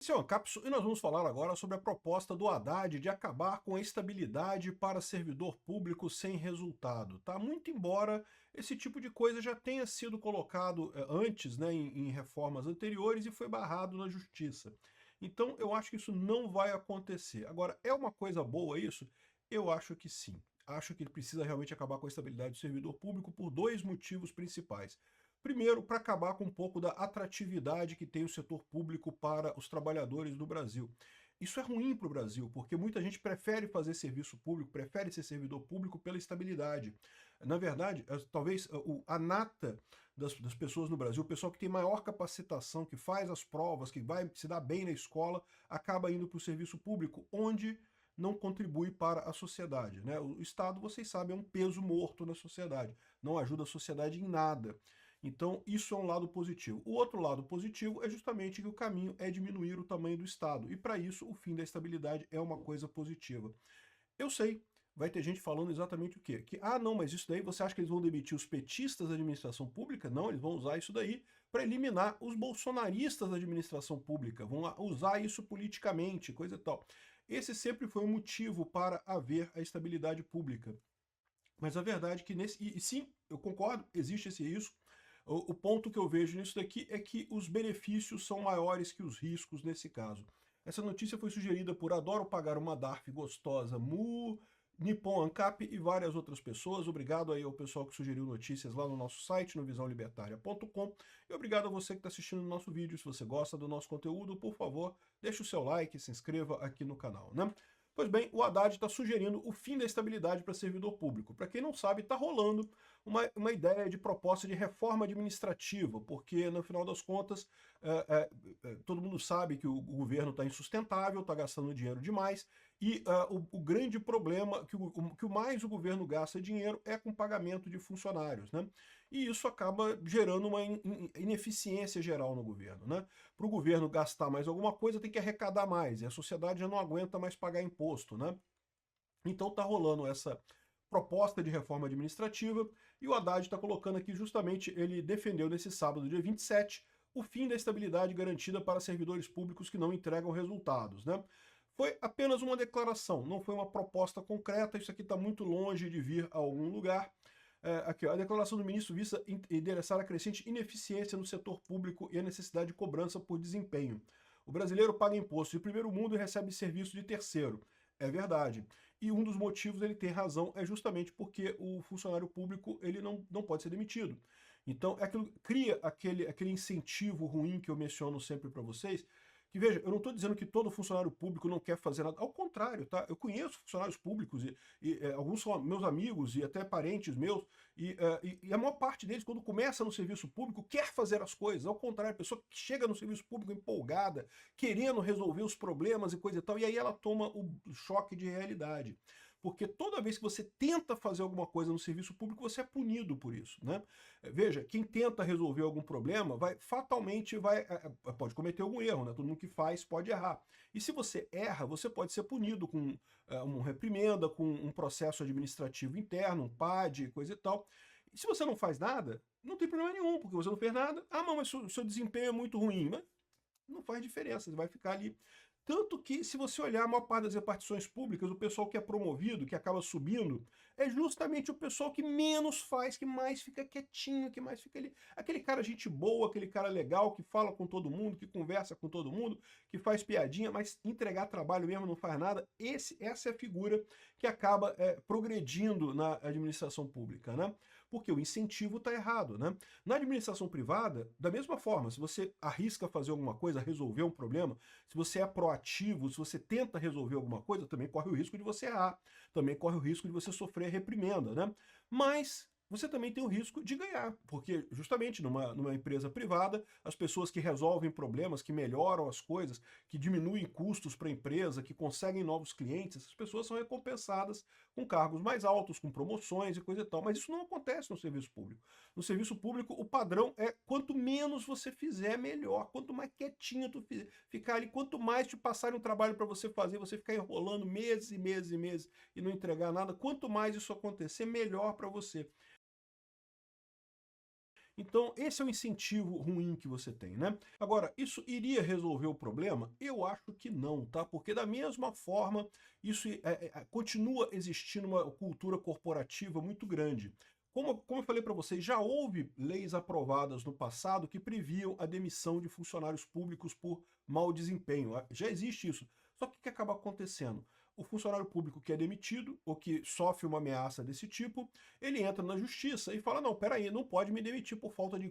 Esse é o Ancapsu e nós vamos falar agora sobre a proposta do Haddad de acabar com a estabilidade para servidor público sem resultado. Tá? Muito embora esse tipo de coisa já tenha sido colocado antes, né, em reformas anteriores e foi barrado na justiça. Então eu acho que isso não vai acontecer. Agora, é uma coisa boa isso? Eu acho que sim. Acho que ele precisa realmente acabar com a estabilidade do servidor público por dois motivos principais. Primeiro, para acabar com um pouco da atratividade que tem o setor público para os trabalhadores do Brasil. Isso é ruim para o Brasil, porque muita gente prefere fazer serviço público, prefere ser servidor público pela estabilidade. Na verdade, talvez a nata das pessoas no Brasil, o pessoal que tem maior capacitação, que faz as provas, que vai se dar bem na escola, acaba indo para o serviço público, onde não contribui para a sociedade, né? O Estado, vocês sabem, é um peso morto na sociedade, não ajuda a sociedade em nada. Então, isso é um lado positivo. O outro lado positivo é justamente que o caminho é diminuir o tamanho do Estado. E para isso, o fim da estabilidade é uma coisa positiva. Eu sei, vai ter gente falando exatamente o quê? Que, não, mas isso daí, você acha que eles vão demitir os petistas da administração pública? Não, eles vão usar isso daí para eliminar os bolsonaristas da administração pública. Vão usar isso politicamente, coisa e tal. Esse sempre foi um motivo para haver a estabilidade pública. Mas a verdade é que e sim, eu concordo, existe esse risco. O ponto que eu vejo nisso daqui é que os benefícios são maiores que os riscos nesse caso. Essa notícia foi sugerida por Adoro Pagar uma DARF Gostosa, Mu, Nippon Ancap e várias outras pessoas. Obrigado aí ao pessoal que sugeriu notícias lá no nosso site, no visãolibertaria.com. E obrigado a você que está assistindo o nosso vídeo. Se você gosta do nosso conteúdo, por favor, deixe o seu like, se inscreva aqui no canal, né? Pois bem, o Haddad está sugerindo o fim da estabilidade para servidor público. Para quem não sabe, está rolando uma ideia de proposta de reforma administrativa, porque, no final das contas, todo mundo sabe que o governo está insustentável, está gastando dinheiro demais, e o grande problema, que o mais o governo gasta dinheiro é com pagamento de funcionários, né? E isso acaba gerando uma ineficiência geral no governo, né? Para o governo gastar mais alguma coisa, tem que arrecadar mais, e a sociedade já não aguenta mais pagar imposto, né? Então está rolando essa proposta de reforma administrativa, e o Haddad está colocando aqui justamente, ele defendeu nesse sábado, dia 27, o fim da estabilidade garantida para servidores públicos que não entregam resultados, né? Foi apenas uma declaração, não foi uma proposta concreta, isso aqui está muito longe de vir a algum lugar. Aqui, ó, a declaração do ministro visa endereçar a crescente ineficiência no setor público e a necessidade de cobrança por desempenho. O brasileiro paga imposto de primeiro mundo e recebe serviço de terceiro. É verdade. E um dos motivos ele ter razão é justamente porque o funcionário público ele não pode ser demitido. Então, cria aquele incentivo ruim que eu menciono sempre para vocês, que veja, eu não estou dizendo que todo funcionário público não quer fazer nada, ao contrário, tá? Eu conheço funcionários públicos e alguns são meus amigos e até parentes meus, e a maior parte deles, quando começa no serviço público, quer fazer as coisas, ao contrário, a pessoa que chega no serviço público empolgada, querendo resolver os problemas e coisa e tal, e aí ela toma o choque de realidade. Porque toda vez que você tenta fazer alguma coisa no serviço público, você é punido por isso, né? Veja, quem tenta resolver algum problema fatalmente pode cometer algum erro, né? Todo mundo que faz pode errar. E se você erra, você pode ser punido com uma reprimenda, com um processo administrativo interno, um PAD, coisa e tal. E se você não faz nada, não tem problema nenhum, porque você não fez nada. Mas o seu desempenho é muito ruim. Mas não faz diferença, você vai ficar ali. Tanto que, se você olhar a maior parte das repartições públicas, o pessoal que é promovido, que acaba subindo, é justamente o pessoal que menos faz, que mais fica quietinho, que mais fica ali. Aquele cara gente boa, aquele cara legal, que fala com todo mundo, que conversa com todo mundo, que faz piadinha, mas entregar trabalho mesmo não faz nada. Essa é a figura que acaba progredindo na administração pública, né? Porque o incentivo está errado, né? Na administração privada, da mesma forma, se você arrisca fazer alguma coisa, resolver um problema, se você é proativo, se você tenta resolver alguma coisa, também corre o risco de você errar, também corre o risco de você sofrer reprimenda, né? Mas você também tem o risco de ganhar, porque justamente numa empresa privada, as pessoas que resolvem problemas, que melhoram as coisas, que diminuem custos para a empresa, que conseguem novos clientes, essas pessoas são recompensadas com cargos mais altos, com promoções e coisa e tal. Mas isso não acontece no serviço público. No serviço público, o padrão é quanto menos você fizer, melhor. Quanto mais quietinho tu ficar ali, quanto mais te passarem um trabalho para você fazer, você ficar enrolando meses e meses e meses e não entregar nada, quanto mais isso acontecer, melhor para você. Então, esse é o incentivo ruim que você tem, né? Agora, isso iria resolver o problema? Eu acho que não, tá? Porque da mesma forma, isso continua existindo uma cultura corporativa muito grande. Como eu falei para vocês, já houve leis aprovadas no passado que previam a demissão de funcionários públicos por mau desempenho. Já existe isso. Só que o que acaba acontecendo? O funcionário público que é demitido ou que sofre uma ameaça desse tipo, ele entra na justiça e fala, não, peraí, não pode me demitir por falta de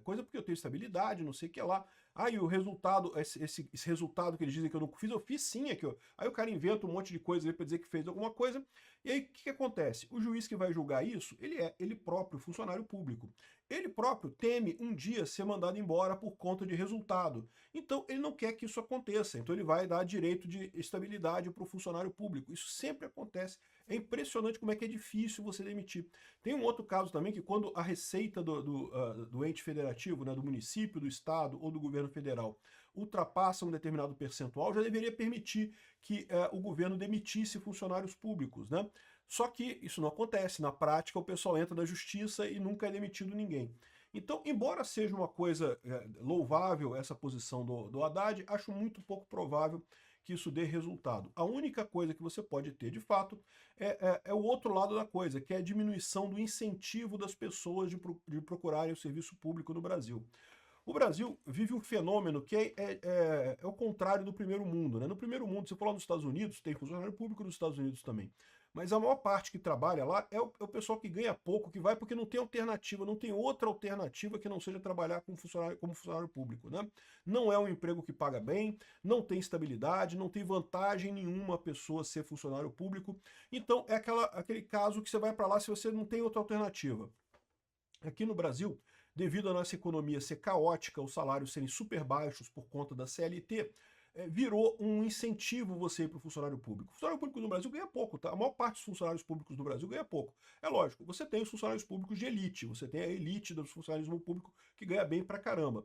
coisa porque eu tenho estabilidade, não sei o que lá. Aí o resultado, esse resultado que eles dizem que eu fiz sim aqui, ó. Aí o cara inventa um monte de coisa para dizer que fez alguma coisa. E aí o que acontece? O juiz que vai julgar isso, ele é ele próprio funcionário público. Ele próprio teme um dia ser mandado embora por conta de resultado. Então ele não quer que isso aconteça. Então ele vai dar direito de estabilidade para o funcionário público. Isso sempre acontece. É impressionante como é que é difícil você demitir. Tem um outro caso também que quando a receita do ente federativo, né, do município, do estado ou do governo federal ultrapassa um determinado percentual, já deveria permitir que o governo demitisse funcionários públicos, né? Só que isso não acontece. Na prática, o pessoal entra na justiça e nunca é demitido ninguém. Então, embora seja uma coisa louvável essa posição do Haddad, acho muito pouco provável que isso dê resultado. A única coisa que você pode ter, de fato, é o outro lado da coisa, que é a diminuição do incentivo das pessoas de procurarem o serviço público no Brasil. O Brasil vive um fenômeno que é o contrário do primeiro mundo, né? No primeiro mundo, você falou nos Estados Unidos, tem funcionário público nos Estados Unidos também. Mas a maior parte que trabalha lá é o pessoal que ganha pouco, que vai porque não tem alternativa, não tem outra alternativa que não seja trabalhar como funcionário público, né? Não é um emprego que paga bem, não tem estabilidade, não tem vantagem nenhuma a pessoa ser funcionário público. Então é aquele caso que você vai para lá se você não tem outra alternativa. Aqui no Brasil, devido à nossa economia ser caótica, os salários serem super baixos por conta da CLT, virou um incentivo você ir para o funcionário público. O funcionário público no Brasil ganha pouco, tá? A maior parte dos funcionários públicos do Brasil ganha pouco. É lógico, você tem os funcionários públicos de elite, você tem a elite do funcionalismo público que ganha bem pra caramba.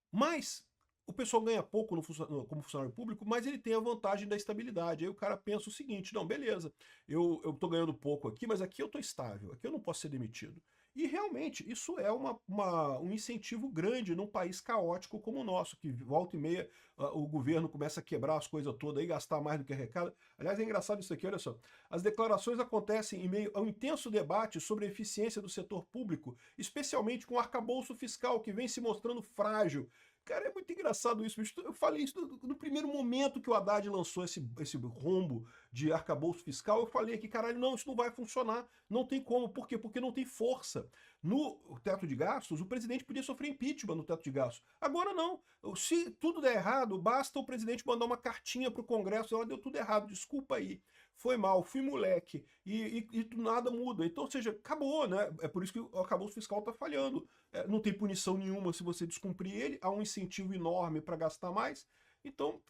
Mas o pessoal ganha pouco como funcionário público, mas ele tem a vantagem da estabilidade. Aí o cara pensa o seguinte, não, beleza, eu tô ganhando pouco aqui, mas aqui eu tô estável, aqui eu não posso ser demitido. E realmente, isso é um incentivo grande num país caótico como o nosso, que volta e meia o governo começa a quebrar as coisas todas e gastar mais do que arrecada. Aliás, é engraçado isso aqui, olha só. As declarações acontecem em meio a um intenso debate sobre a eficiência do setor público, especialmente com o arcabouço fiscal, que vem se mostrando frágil. Cara, é muito engraçado isso. Eu falei isso no primeiro momento que o Haddad lançou esse rombo de arcabouço fiscal. Eu falei aqui, caralho, não, isso não vai funcionar. Não tem como. Por quê? Porque não tem força. No teto de gastos, o presidente podia sofrer impeachment no teto de gastos. Agora não. Se tudo der errado, basta o presidente mandar uma cartinha para o Congresso. Ela deu tudo errado, desculpa aí. Foi mal, fui moleque. E nada muda. Então, ou seja, acabou, né? É por isso que o arcabouço fiscal está falhando. Não tem punição nenhuma se você descumprir ele, há um incentivo enorme para gastar mais, então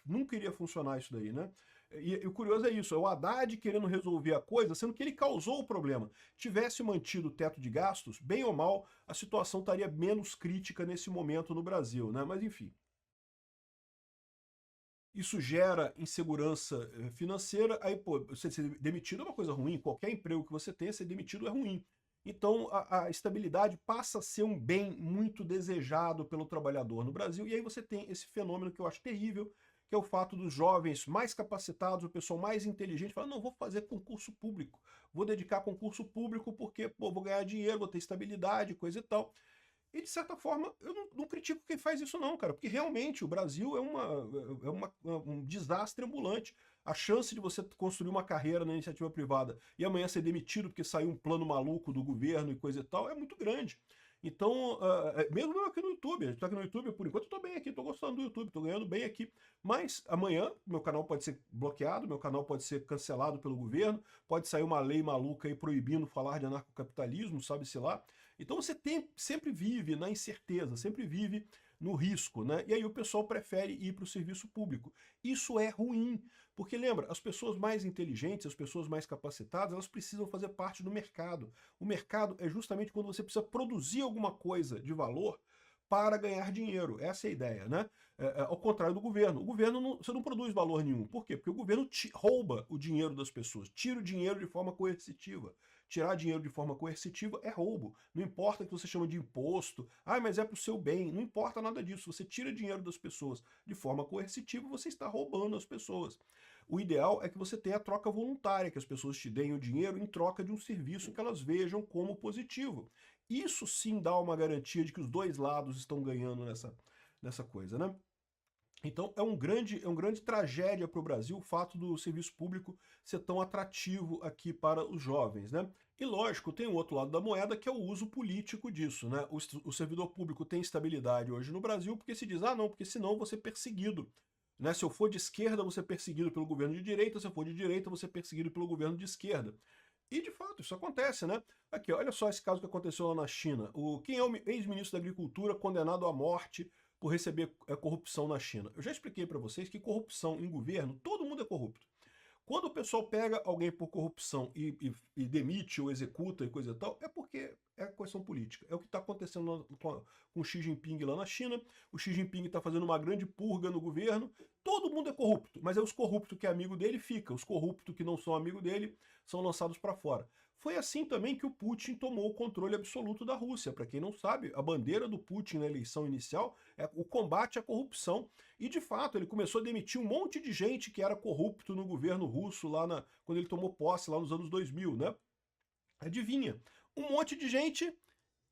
nunca iria funcionar isso daí, né? E o curioso é isso, é o Haddad querendo resolver a coisa, sendo que ele causou o problema. Tivesse mantido o teto de gastos, bem ou mal, a situação estaria menos crítica nesse momento no Brasil, né? Mas enfim. Isso gera insegurança financeira, aí, pô, você ser demitido é uma coisa ruim, qualquer emprego que você tenha, ser demitido é ruim. Então, a estabilidade passa a ser um bem muito desejado pelo trabalhador no Brasil, e aí você tem esse fenômeno que eu acho terrível, que é o fato dos jovens mais capacitados, o pessoal mais inteligente, falar, não, vou fazer concurso público, vou dedicar concurso público porque, pô, vou ganhar dinheiro, vou ter estabilidade, coisa e tal. E, de certa forma, eu não critico quem faz isso não, cara, porque realmente o Brasil um desastre ambulante. A chance de você construir uma carreira na iniciativa privada e amanhã ser demitido porque saiu um plano maluco do governo e coisa e tal é muito grande. Então, mesmo eu aqui no YouTube, a gente tá aqui no YouTube, por enquanto eu tô bem aqui, tô gostando do YouTube, tô ganhando bem aqui. Mas amanhã meu canal pode ser bloqueado, meu canal pode ser cancelado pelo governo, pode sair uma lei maluca aí proibindo falar de anarcocapitalismo, sabe-se lá. Então você sempre vive na incerteza, sempre vive no risco, né? E aí o pessoal prefere ir para o serviço público. Isso é ruim, porque lembra, as pessoas mais inteligentes, as pessoas mais capacitadas, elas precisam fazer parte do mercado. O mercado é justamente quando você precisa produzir alguma coisa de valor para ganhar dinheiro. Essa é a ideia, né? Ao contrário do governo. O governo, você não produz valor nenhum. Por quê? Porque o governo rouba o dinheiro das pessoas, tira o dinheiro de forma coercitiva, tirar dinheiro de forma coercitiva é roubo. Não importa que você chama de imposto, mas é para o seu bem, não importa nada disso. Você tira dinheiro das pessoas de forma coercitiva, você está roubando as pessoas. O ideal é que você tenha a troca voluntária, que as pessoas te deem o dinheiro em troca de um serviço que elas vejam como positivo. Isso sim dá uma garantia de que os dois lados estão ganhando nessa coisa, né? Então é uma grande tragédia para o Brasil o fato do serviço público ser tão atrativo aqui para os jovens, né? E lógico, tem o outro lado da moeda que é o uso político disso, né? O servidor público tem estabilidade hoje no Brasil porque se diz, não, porque senão eu vou ser perseguido. Né? Se eu for de esquerda, eu vou ser perseguido pelo governo de direita, se eu for de direita, eu vou ser perseguido pelo governo de esquerda. E, de fato, isso acontece, né? Aqui, olha só esse caso que aconteceu lá na China. Quem é o ex-ministro da Agricultura condenado à morte por receber corrupção na China? Eu já expliquei para vocês que corrupção em governo, todo mundo é corrupto. Quando o pessoal pega alguém por corrupção e demite ou executa e coisa e tal, é porque é questão política. É o que está acontecendo com o Xi Jinping lá na China. O Xi Jinping está fazendo uma grande purga no governo. Todo mundo é corrupto, mas é os corruptos que é amigo dele fica. Os corruptos que não são amigo dele são lançados para fora. Foi assim também que o Putin tomou o controle absoluto da Rússia. Para quem não sabe, a bandeira do Putin na eleição inicial é o combate à corrupção. E, de fato, ele começou a demitir um monte de gente que era corrupto no governo russo lá quando ele tomou posse, lá nos anos 2000, né? Adivinha? Um monte de gente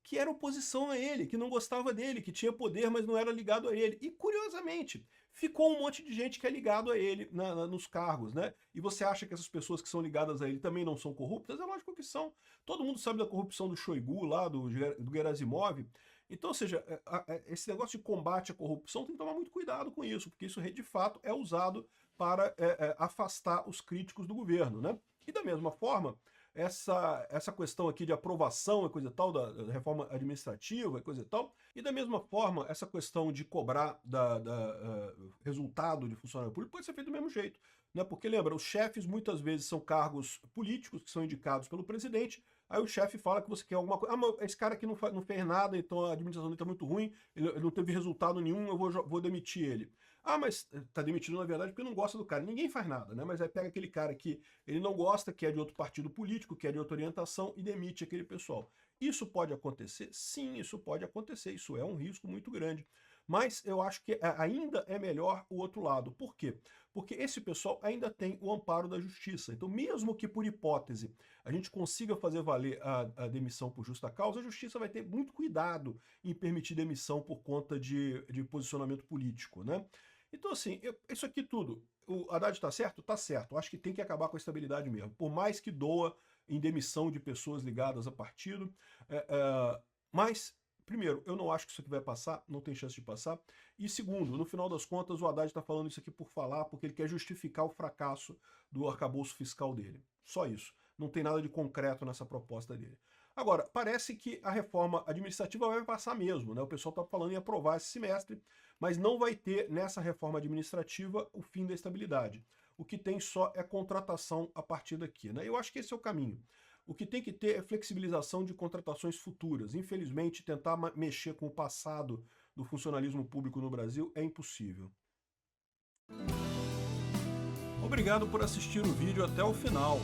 que era oposição a ele, que não gostava dele, que tinha poder, mas não era ligado a ele. E, curiosamente, ficou um monte de gente que é ligado a ele nos cargos, né? E você acha que essas pessoas que são ligadas a ele também não são corruptas? É lógico que são. Todo mundo sabe da corrupção do Shoigu lá, do Gerasimov. Então, ou seja, esse negócio de combate à corrupção tem que tomar muito cuidado com isso, porque isso de fato é usado para afastar os críticos do governo, né? E da mesma forma, essa questão aqui de aprovação e coisa e tal, da reforma administrativa e coisa e tal, e da mesma forma, essa questão de cobrar resultado de funcionário público pode ser feito do mesmo jeito, né? Porque lembra, os chefes muitas vezes são cargos políticos que são indicados pelo presidente, aí o chefe fala que você quer alguma coisa, mas esse cara aqui não fez nada, então a administração dele está muito ruim, ele não teve resultado nenhum, eu vou demitir ele. Mas tá demitido na verdade porque não gosta do cara. Ninguém faz nada, né? Mas aí pega aquele cara que ele não gosta, que é de outro partido político, que é de outra orientação e demite aquele pessoal. Isso pode acontecer? Sim, isso pode acontecer. Isso é um risco muito grande. Mas eu acho que ainda é melhor o outro lado. Por quê? Porque esse pessoal ainda tem o amparo da justiça. Então, mesmo que por hipótese a gente consiga fazer valer a demissão por justa causa, a justiça vai ter muito cuidado em permitir demissão por conta de posicionamento político, né? Então, assim, isso aqui tudo, o Haddad está certo? Está certo. Eu acho que tem que acabar com a estabilidade mesmo. Por mais que doa em demissão de pessoas ligadas a partido. Mas, primeiro, eu não acho que isso aqui vai passar, não tem chance de passar. E segundo, no final das contas, o Haddad está falando isso aqui por falar, porque ele quer justificar o fracasso do arcabouço fiscal dele. Só isso. Não tem nada de concreto nessa proposta dele. Agora, parece que a reforma administrativa vai passar mesmo, né? O pessoal está falando em aprovar esse semestre, mas não vai ter nessa reforma administrativa o fim da estabilidade. O que tem só é contratação a partir daqui, né? Eu acho que esse é o caminho. O que tem que ter é flexibilização de contratações futuras. Infelizmente, tentar mexer com o passado do funcionalismo público no Brasil é impossível. Obrigado por assistir o vídeo até o final.